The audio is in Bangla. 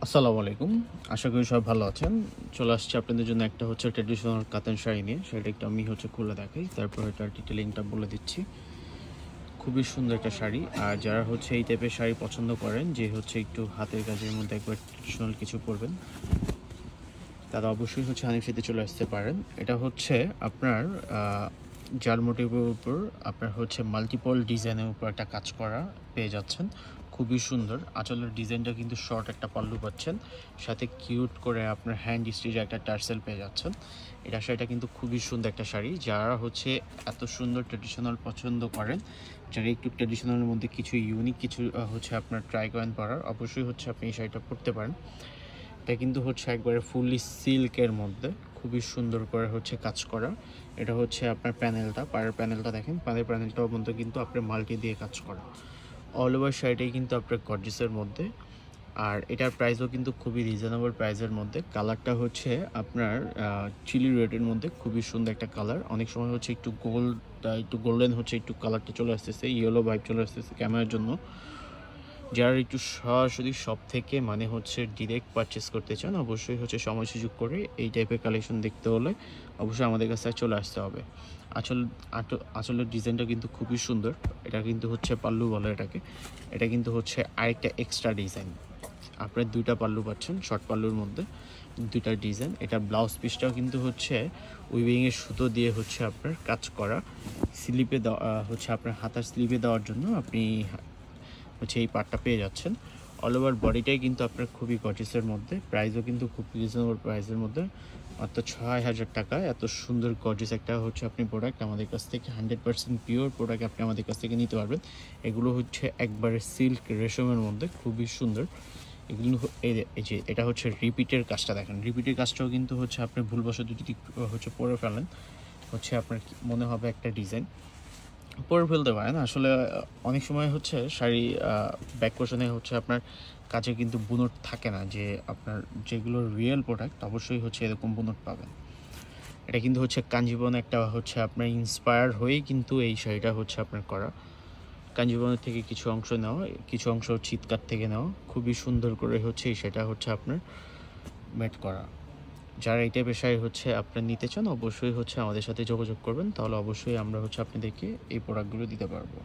আসসালামু আলাইকুম। আশা করি সবাই ভালো আছেন। চলে আসছি আপনাদের জন্য একটা ট্র্যাডিশনাল কাতান শাড়ি নিয়ে। শাড়িটা একটু আমি খুলে দেখাই। তারপর এটার ডিটেইলিংটা বলে দিচ্ছি। খুবই সুন্দর একটা শাড়ি। আর যারা এই টাইপের শাড়ি পছন্দ করেন যে একটু হাতের কাজের মধ্যে একবার ট্র্যাডিশনাল কিছু পরবেন, তারা অবশ্যই হানিফ চলে আসতে পারেন। এটা আপনার জাল মোটিভের উপর আপনার মাল্টিপল ডিজাইনের উপর একটা কাজ করা পেয়ে যাচ্ছেন। খুবই সুন্দর। আঁচলের ডিজাইনটা কিন্তু শর্ট একটা পাল্লু পাচ্ছেন, সাথে কিউট করে আপনার হ্যান্ড স্টিচ একটা টার্সেল পেয়ে যাচ্ছেন। শাড়িটা কিন্তু খুবই সুন্দর একটা শাড়ি। যারা এত সুন্দর ট্র্যাডিশনাল পছন্দ করেন, যারা একটু ট্র্যাডিশনালের মধ্যে কিছু ইউনিক কিছু আপনার ট্রাই করেন পরার, অবশ্যই আপনি এই শাড়িটা পরতে পারেন। এটা কিন্তু একবারে ফুললি সিল্কের মধ্যে খুবই সুন্দর করে কাজ করা। এটা আপনার প্যানেলটা, পাড়ের প্যানেলটা দেখেন, পাড়ের প্যানেলটাও মধ্যে কিন্তু আপনার মাল্টি দিয়ে কাজ করা। অল ওভার শাড়িটাই কিন্তু আপনার গর্জিসের মধ্যে। আর এটার প্রাইসও কিন্তু খুবই রিজনেবল প্রাইসের মধ্যে। কালারটা আপনার চিলি রেডের মধ্যে খুবই সুন্দর একটা কালার। অনেক সময় একটু গোল্ডেন একটু কালারটা চলে আসতেছে, ইয়েলো ভাইব চলে আসতেছে ক্যামেরার জন্য। যারা একটু সরাসরি শপ থেকে ডিরেক্ট পারচেস করতে চান, অবশ্যই সময় সুযোগ করে এই টাইপের কালেকশন দেখতে হলে অবশ্যই আমাদের কাছে চলে আসতে হবে। আঁচলের ডিজাইনটা কিন্তু খুবই সুন্দর। এটা কিন্তু পাল্লু বলে এটাকে। এটা কিন্তু আরেকটা এক্সট্রা ডিজাইন। আপনার দুইটা পাল্লু পাচ্ছেন, শর্ট পাল্লুর মধ্যে দুইটা ডিজাইন। এটা ব্লাউজ পিসটাও কিন্তু উইভিংয়ের সুতো দিয়ে আপনার কাজ করা। স্লিপে দেওয়া আপনার হাতার স্লিপে দেওয়ার জন্য আপনি এই পার্টটা পেয়ে যাচ্ছেন। অল ওভার বডিটাই কিন্তু আপনার খুবই গর্জিয়াসের মধ্যে। প্রাইসও কিন্তু খুব রিজনেবল প্রাইসের মধ্যে, মাত্র ৬,০০০ টাকায় এত সুন্দর গর্জিয়াস একটা আপনি প্রোডাক্ট আমাদের কাছ থেকে 100% পিওর প্রোডাক্ট আপনি আমাদের কাছ থেকে নিতে পারবেন। এগুলো একবারে সিল্ক রেশমের মধ্যে খুবই সুন্দর। এগুলো এই যে এটা রিপিটের কাজটা দেখেন। রিপিটের কাজটাও কিন্তু আপনি ভুলবশত যদি পরে ফেলেন আপনার মনে হবে একটা ডিজাইন, পরে ফেলতে পারেন। আসলে অনেক সময় শাড়ি ব্যাক পোর্শনে আপনার কাছে কিন্তু বুনট থাকে না, যে আপনার যেগুলো রিয়েল প্রোডাক্ট অবশ্যই এরকম বুনট পাবেন। এটা কিন্তু কাঞ্জিবরম একটা আপনার ইন্সপায়ার হয়েই কিন্তু এই শাড়িটা আপনার করা। কাঞ্জিবরমের থেকে কিছু অংশ নেওয়া, কিছু অংশ চিৎকার থেকে নেওয়া, খুবই সুন্দর করে এই শাড়িটা আপনার মেড করা। যারা এই টাইপের শাড়ি আপনার নিতে চান, অবশ্যই আমাদের সাথে যোগাযোগ করবেন, তাহলে অবশ্যই আমরা আপনাদেরকে এই প্রোডাক্টগুলো দিতে পারবো।